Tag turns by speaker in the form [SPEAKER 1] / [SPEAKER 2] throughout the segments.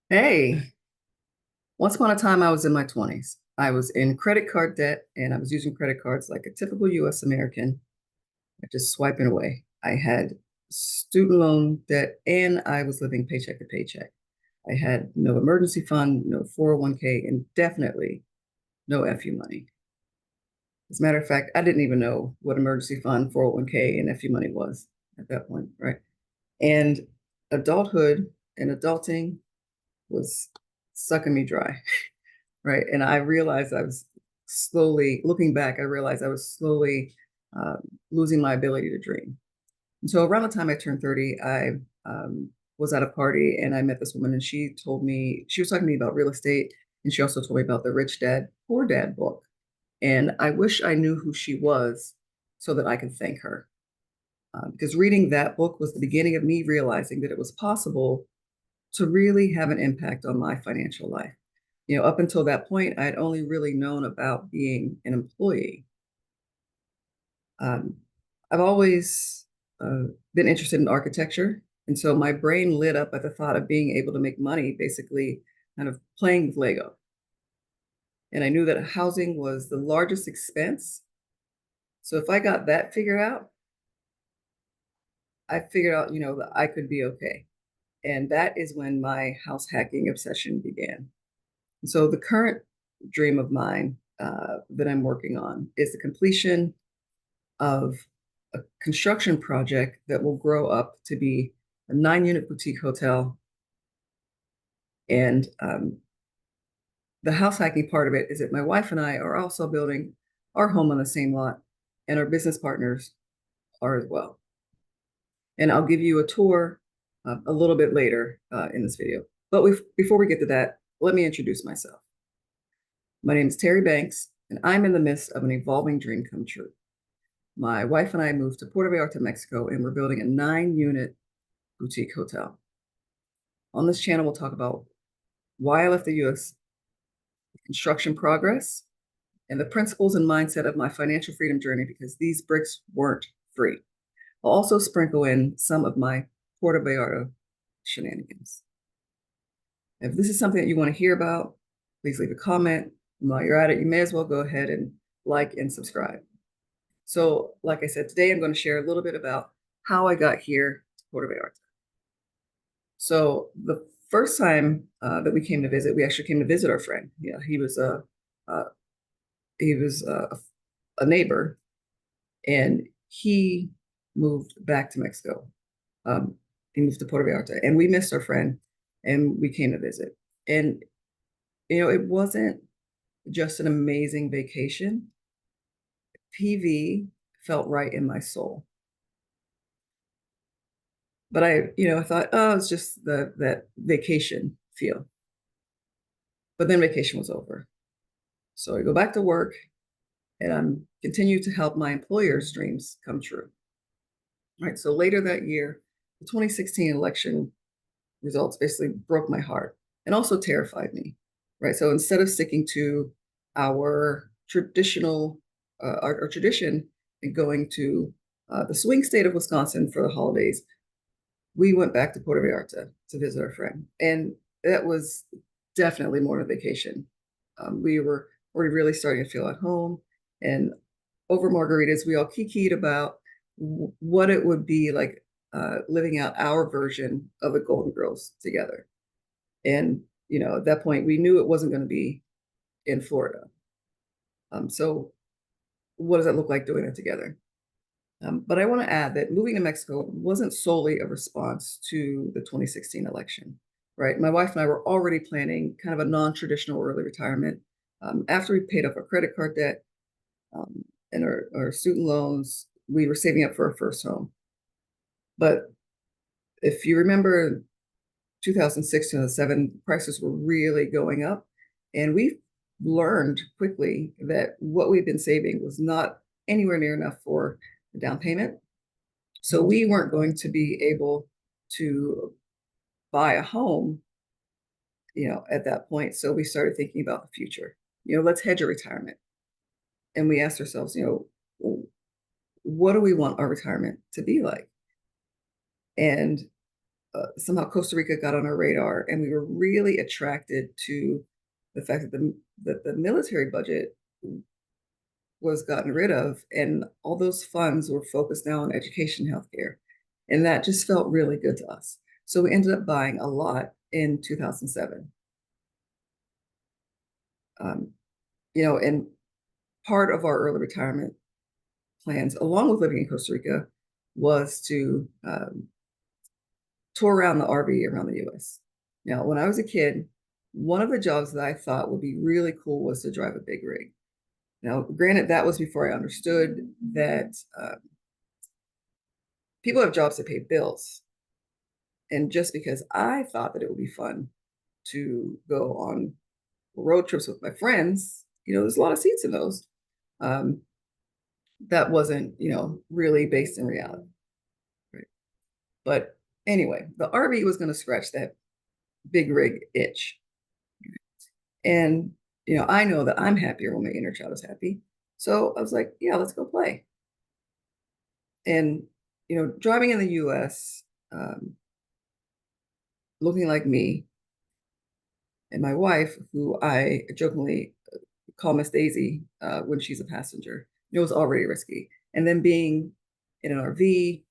[SPEAKER 1] Hey, once upon a time, I was in my 20s. I was in credit card debt and I was using credit cards like a typical US American, just swiping away. I had student loan debt and I was living paycheck to paycheck. I had no emergency fund, no 401k, and definitely no FU money. As a matter of fact, I didn't even know what emergency fund, 401k, and FU money was at that point, right? And adulthood and adulting was sucking me dry. Right. And I realized I was slowly looking back, I realized I was slowly um, losing my ability to dream. And so around the time I turned 30, I was at a party and I met this woman and she told me, she was talking to me about real estate. And she also told me about the Rich Dad, Poor Dad book. And I wish I knew who she was so that I could thank her. Because reading that book was the beginning of me realizing that it was possible to really have an impact on my financial life. Up until that point, I'd only really known about being an employee. Um, I've always uh, been interested in architecture. And so my brain lit up at the thought of being able to make money, basically kind of playing with Lego. And I knew that housing was the largest expense. So if I got that figured out, I figured out, that I could be okay. And that is when my house hacking obsession began. So the current dream of mine that I'm working on is the completion of a construction project that will grow up to be a 9 unit boutique hotel. And the house hacking part of it is that my wife and I are also building our home on the same lot, and our business partners are as well. And I'll give you a tour a little bit later in this video. But before we get to that, let me introduce myself. My name is Terry Banks, and I'm in the midst of an evolving dream come true. My wife and I moved to Puerto Vallarta, Mexico, and we're building a 9 unit boutique hotel. On this channel, we'll talk about why I left the US, construction progress, and the principles and mindset of my financial freedom journey because these bricks weren't free. I'll also sprinkle in some of my Puerto Vallarta shenanigans. If this is something that you want to hear about, please leave a comment. And while you're at it, you may as well go ahead and like and subscribe. So, like I said, today I'm going to share a little bit about how I got here to Puerto Vallarta. So the first time that we came to visit, we actually came to visit our friend. Yeah, uh, he was a neighbor, and he moved back to Mexico. Um, he moved to Puerto Vallarta, and we missed our friend, and we came to visit. And it wasn't just an amazing vacation. PV felt right in my soul. But I thought, oh, it's just that vacation feel. But then vacation was over. So I go back to work and I'm continue to help my employer's dreams come true. Right. So later that year, the 2016 election results basically broke my heart and also terrified me. Right. So instead of sticking to our traditional our tradition and going to the swing state of Wisconsin for the holidays, we went back to Puerto Vallarta to visit our friend. And that was definitely more of a vacation. We were really starting to feel at home. And over margaritas, we all kikied about what it would be like living out our version of the Golden Girls together. And, at that point, we knew it wasn't going to be in Florida. So, what does that look like doing it together? But I want to add that moving to Mexico wasn't solely a response to the 2016 election, right? My wife and I were already planning kind of a non-traditional early retirement. After we paid off our credit card debt and our student loans, we were saving up for our first home. But if you remember 2006, 2007, prices were really going up. And we learned quickly that what we'd been saving was not anywhere near enough for the down payment. So we weren't going to be able to buy a home, at that point. So we started thinking about the future. Let's hedge a retirement. And we asked ourselves, what do we want our retirement to be like? And somehow Costa Rica got on our radar, and we were really attracted to the fact that the military budget was gotten rid of, and all those funds were focused now on education, healthcare, and that just felt really good to us. So we ended up buying a lot in 2007. Um, and part of our early retirement plans, along with living in Costa Rica, was to tour around the RV around the US. Now, when I was a kid, one of the jobs that I thought would be really cool was to drive a big rig. Now, granted, that was before I understood that people have jobs to pay bills. And just because I thought that it would be fun to go on road trips with my friends, there's a lot of seats in those. Um, that wasn't, really based in reality. Right. But anyway, the RV was going to scratch that big rig itch. And, I know that I'm happier when my inner child is happy. So I was like, yeah, let's go play. And, driving in the US, looking like me and my wife, who I jokingly call Miss Daisy when she's a passenger, it was already risky. And then being in an RV,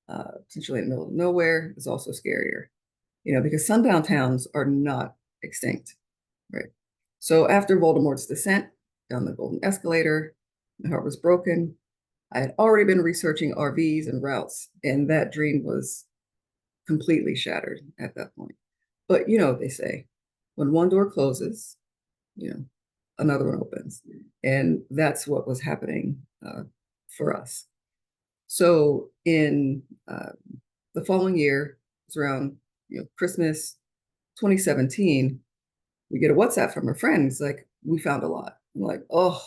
[SPEAKER 1] potentially in the middle of nowhere, is also scarier, because sundown towns are not extinct, right? So after Voldemort's descent down the golden escalator, my heart was broken. I had already been researching RVs and routes, and that dream was completely shattered at that point. But they say, when one door closes, another one opens. And that's what was happening for us. So in the following year, it was around Christmas 2017, we get a WhatsApp from a friend. He's like, we found a lot. I'm like, oh,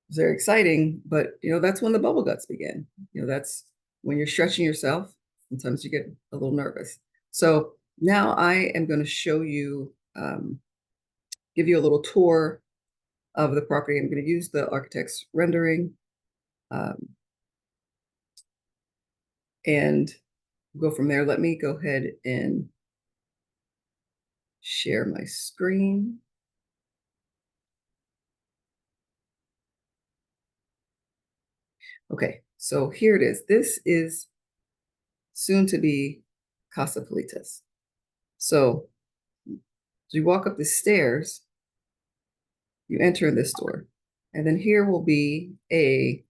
[SPEAKER 1] it's very exciting. But, that's when the bubble guts begin. That's when you're stretching yourself. Sometimes you get a little nervous. So now I am going to show you, give you a little tour of the property. I'm going to use the architect's rendering and go from there. Let me go ahead and share my screen. Okay, so here it is. This is soon to be Casa Politas. So you walk up the stairs, you enter this door, and then here will be an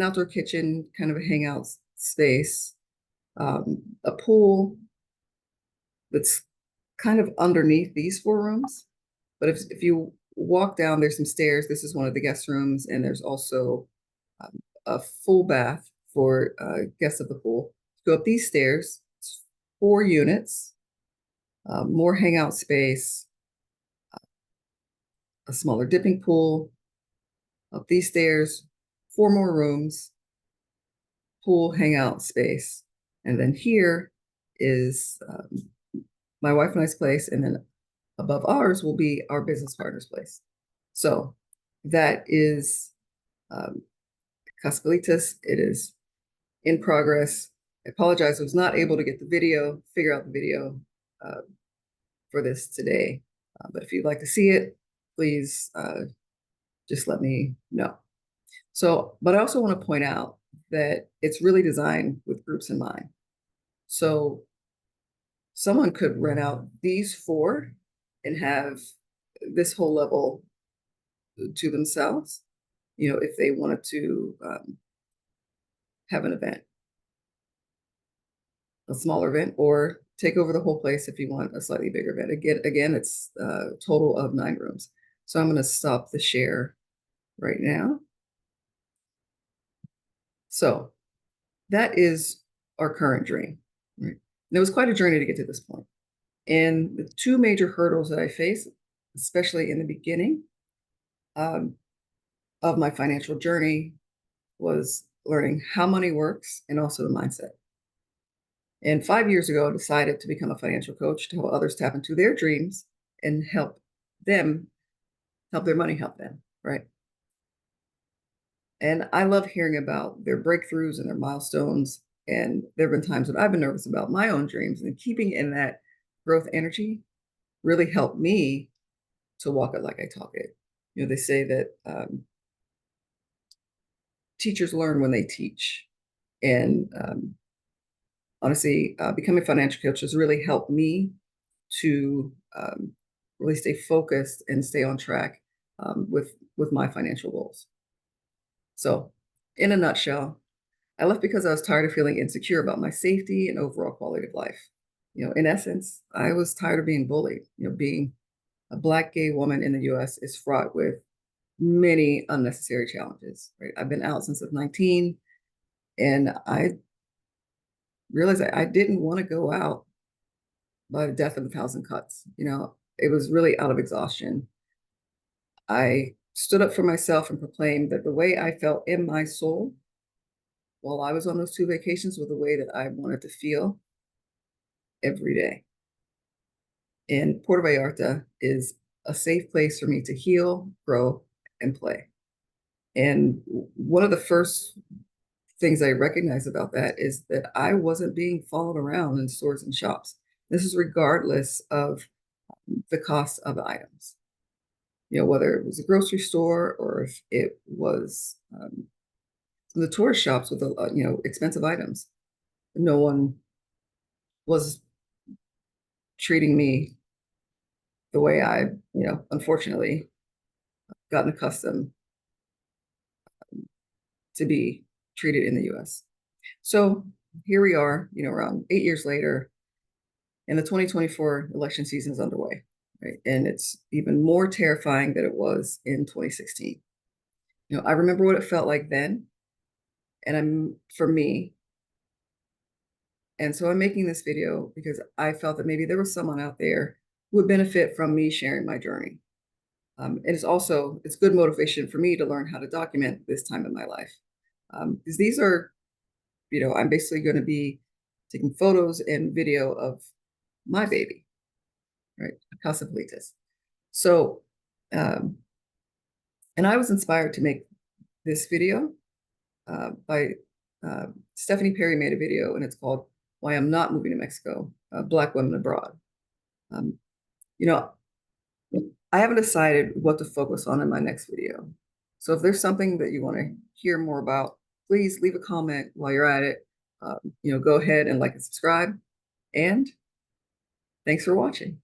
[SPEAKER 1] outdoor kitchen, kind of a hangout space, a pool that's kind of underneath these 4 rooms. But if you walk down, there's some stairs. This is one of the guest rooms, and there's also a full bath for guests of the pool. Go up these stairs, 4 units, more hangout space, a smaller dipping pool. Up these stairs, 4 more rooms, pool, hangout space. And then here is my wife and I's place, and then above ours will be our business partner's place. So that is Cascalitas. It is in progress. I apologize, I was not able to get the video, figure out the video for this today. But if you'd like to see it, please just let me know. So, but I also want to point out that it's really designed with groups in mind. So someone could rent out these 4 and have this whole level to themselves, if they wanted to have an event, a smaller event, or take over the whole place if you want a slightly bigger event. Again, it's a total of 9 rooms. So I'm going to stop the share right now. So that is our current dream. Right? And it was quite a journey to get to this point. And the 2 major hurdles that I faced, especially in the beginning of my financial journey, was learning how money works and also the mindset. And 5 years ago, I decided to become a financial coach to help others tap into their dreams and help them help their money help them, right? And I love hearing about their breakthroughs and their milestones. And there have been times when I've been nervous about my own dreams, and keeping in that growth energy really helped me to walk it like I talk it. They say that teachers learn when they teach. And honestly, becoming a financial coach has really helped me to really stay focused and stay on track with my financial goals. So, in a nutshell, I left because I was tired of feeling insecure about my safety and overall quality of life. In essence, I was tired of being bullied. Being a Black gay woman in the US is fraught with many unnecessary challenges, right? I've been out since I was 19, and I realized I didn't want to go out by the death of a thousand cuts. It was really out of exhaustion. I stood up for myself and proclaimed that the way I felt in my soul while I was on those 2 vacations was the way that I wanted to feel every day. And Puerto Vallarta is a safe place for me to heal, grow, and play. And one of the first things I recognized about that is that I wasn't being followed around in stores and shops. This is regardless of the cost of the items. Whether it was a grocery store or if it was the tourist shops with expensive items. No one was treating me the way I, unfortunately, gotten accustomed to be treated in the U.S. So here we are, around 8 years later, and the 2024 election season is underway, right? And it's even more terrifying than it was in 2016. I remember what it felt like then, and for me. And so I'm making this video because I felt that maybe there was someone out there who would benefit from me sharing my journey. And it's good motivation for me to learn how to document this time in my life. Because these are, I'm basically going to be taking photos and video of my baby, right? Casablantes. So, and I was inspired to make this video by Stephanie Perry made a video, and it's called "Why I'm Not Moving to Mexico: Black Women Abroad." Um, you know, I haven't decided what to focus on in my next video. So if there's something that you want to hear more about, please leave a comment while you're at it. Go ahead and like and subscribe. And thanks for watching.